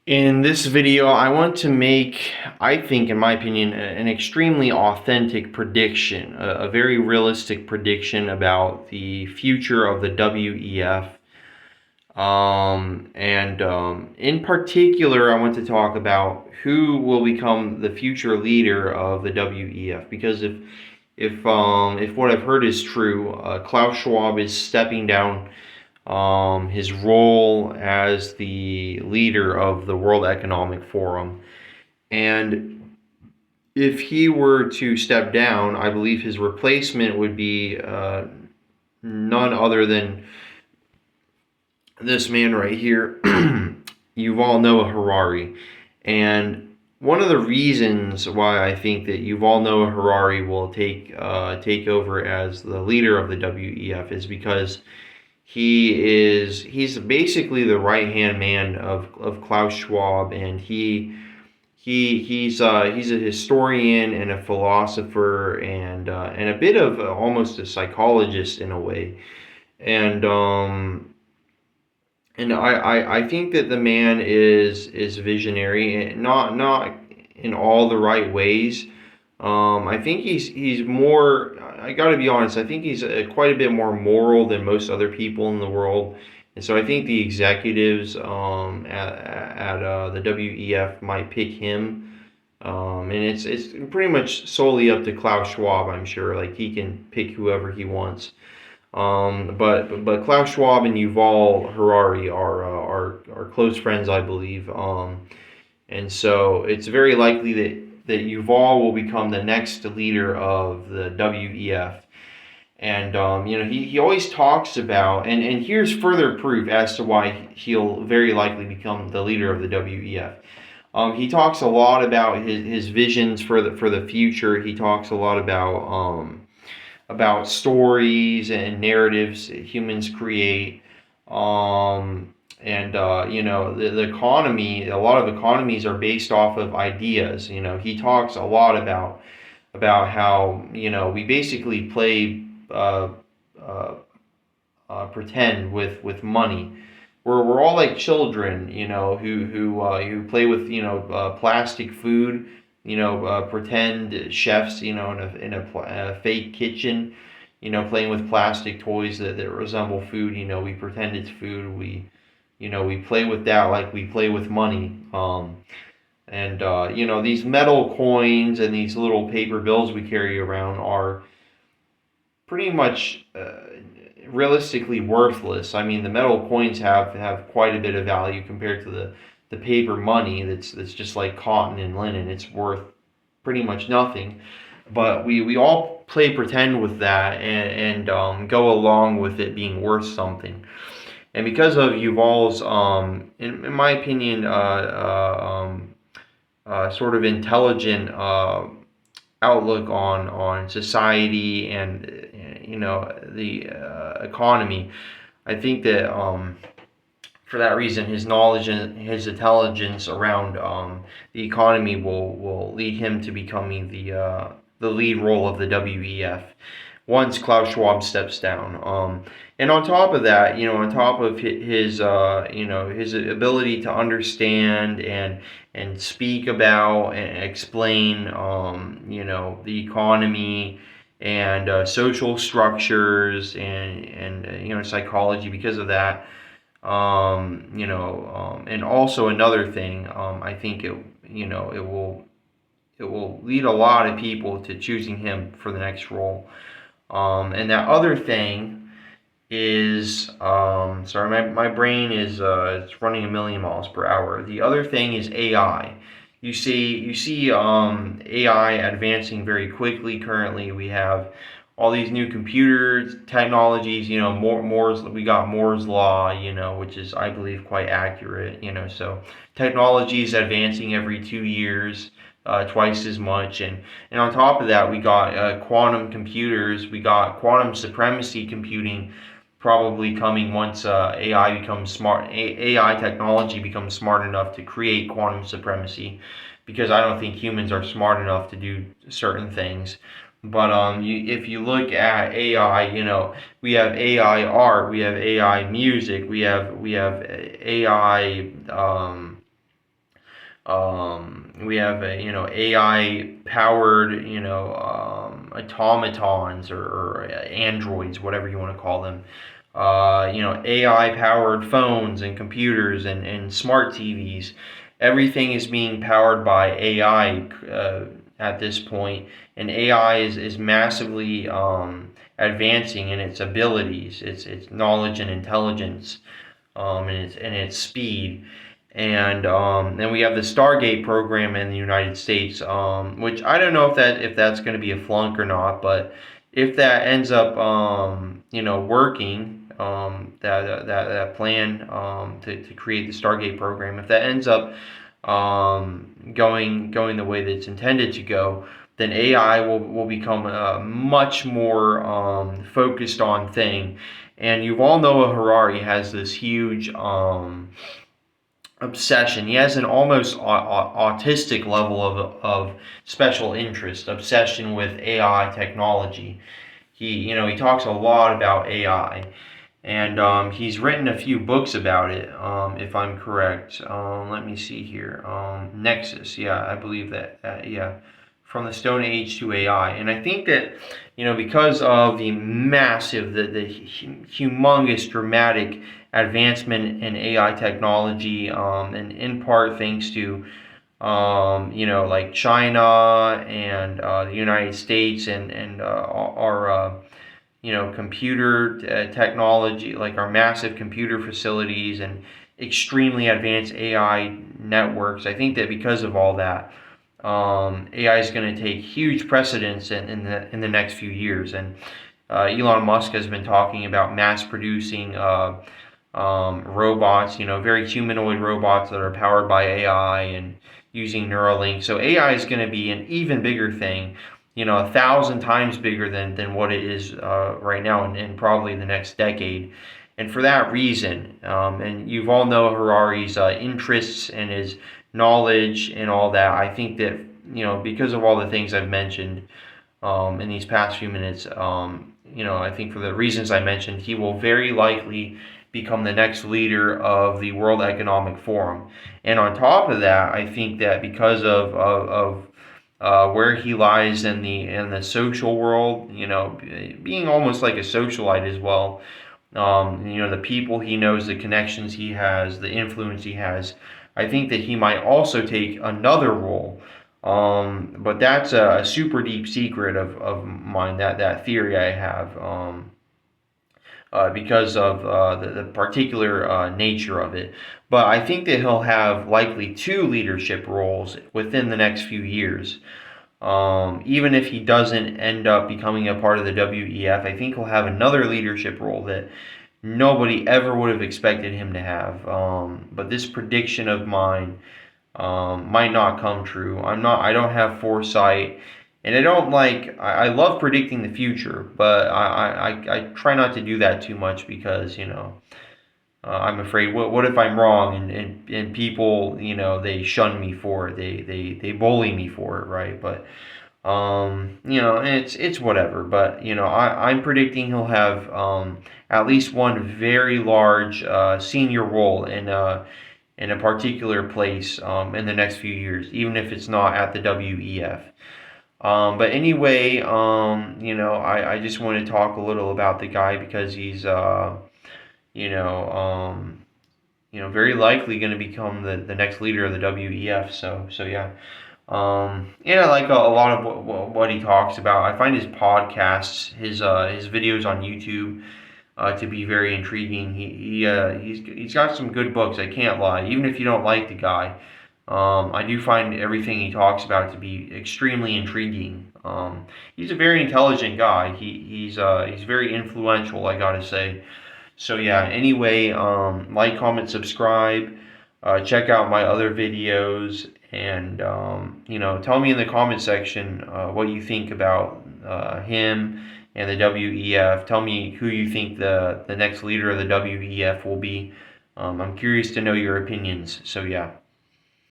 In this video, I want to make, I think, in my opinion, an extremely authentic prediction, a very realistic prediction about the future of the WEF. In particular, I want to talk about who will become the future leader of the WEF. Because if what I've heard is true, Klaus Schwab is stepping down his role as the leader of the World Economic Forum. And if he were to step down, I believe his replacement would be none other than this man right here, Yuval Noah Harari. And one of the reasons why I think that Yuval Noah Harari will take over as the leader of the WEF is because he's basically the right hand man of Klaus Schwab, and he's a historian and a philosopher and a bit of almost a psychologist in a way, and I think that the man is visionary, and not in all the right ways. I think he's more. I got to be honest. I think he's quite a bit more moral than most other people in the world, and so I think the executives at the WEF might pick him. And it's pretty much solely up to Klaus Schwab. I'm sure, like he can pick whoever he wants. But Klaus Schwab and Yuval Harari are close friends, I believe. And so it's very likely that Yuval will become the next leader of the WEF. And he always talks about, and here's further proof as to why he'll very likely become the leader of the WEF. He talks a lot about his visions for the future. He talks a lot about stories and narratives that humans create. The economy, a lot of economies are based off of ideas. He talks a lot about how we basically play pretend with money. We're all like children, who play with plastic food, pretend chefs, in a fake kitchen, playing with plastic toys that resemble food. We pretend it's food. We play with that like we play with money. These metal coins and these little paper bills we carry around are pretty much realistically worthless. I mean, the metal coins have quite a bit of value compared to the paper money that's just like cotton and linen. It's worth pretty much nothing. But we all play pretend with that and go along with it being worth something. And because of Yuval's, in my opinion, sort of intelligent outlook on society and the economy, I think that for that reason his knowledge and his intelligence around the economy will lead him to becoming the lead role of the WEF once Klaus Schwab steps down. And on top of that, on top of his ability to understand and speak about and explain, the economy and social structures and psychology. Because of that, and also another thing, I think it will lead a lot of people to choosing him for the next role. And that other thing is, sorry, my brain is it's running a million miles per hour. The other thing is AI. You see AI advancing very quickly. Currently, we have all these new computers, technologies. We got Moore's law. Which is, I believe, quite accurate. So technology is advancing every 2 years. Twice as much, and on top of that, we got quantum computers. We got quantum supremacy computing probably coming once AI becomes smart. AI technology becomes smart enough to create quantum supremacy, because I don't think humans are smart enough to do certain things. But if you look at AI, we have AI art, we have AI music, we have AI. We have AI powered automatons or androids, whatever you want to call them. AI powered phones and computers and smart TVs. Everything is being powered by AI at this point, and AI is massively advancing in its abilities, its knowledge and intelligence, and its speed. And then we have the Stargate program in the United States, which I don't know if that's going to be a flunk or not, but if that ends up working, that plan to create the Stargate program, if that ends up going the way that it's intended to go, then AI will become a much more focused on thing. And Yuval Noah Harari has this huge obsession. He has an almost autistic level of special interest, obsession with AI technology. He talks a lot about AI, and he's written a few books about it, if I'm correct. Let me see here. Nexus, yeah, I believe that. Yeah, from the Stone Age to AI, and I think that because of the massive, the humongous, dramatic advancement in AI technology, and in part thanks to like China and the United States and our computer technology, like our massive computer facilities and extremely advanced AI networks. I think that because of all that, AI is going to take huge precedence in the next few years. And Elon Musk has been talking about mass producing robots, very humanoid robots that are powered by AI and using Neuralink. So AI is going to be an even bigger thing, 1,000 times bigger than what it is right now, and probably the next decade. And for that reason, and you've all know Harari's interests and his knowledge and all that, I think that because of all the things I've mentioned in these past few minutes, I think for the reasons I mentioned, he will very likely become the next leader of the World Economic Forum. And on top of that, I think that because of where he lies in the social world, being almost like a socialite as well. The people he knows, the connections he has, the influence he has. I think that he might also take another role. But that's a super deep secret of mine, that theory I have, because of the particular nature of it. But I think that he'll have likely two leadership roles within the next few years. Even if he doesn't end up becoming a part of the WEF, I think he'll have another leadership role that nobody ever would have expected him to have. But this prediction of mine might not come true. I don't have foresight, and I love predicting the future, but I try not to do that too much because I'm afraid what if I'm wrong, and people they shun me for it, they bully me for it, right? But it's whatever. But I'm predicting he'll have at least one very large senior role in a particular place in the next few years, even if it's not at the WEF. But anyway, I just want to talk a little about the guy because he's you know, um, very likely going to become the next leader of the WEF. So yeah. I like a lot of what he talks about. I find his podcasts, his videos on YouTube, to be very intriguing. He's got some good books. I can't lie. Even if you don't like the guy, I do find everything he talks about to be extremely intriguing. He's a very intelligent guy. He's very influential, I gotta say. So yeah. Anyway, like, comment, subscribe. Check out my other videos, and tell me in the comment section what you think about him and the WEF. Tell me who you think the next leader of the WEF will be. I'm curious to know your opinions. So yeah.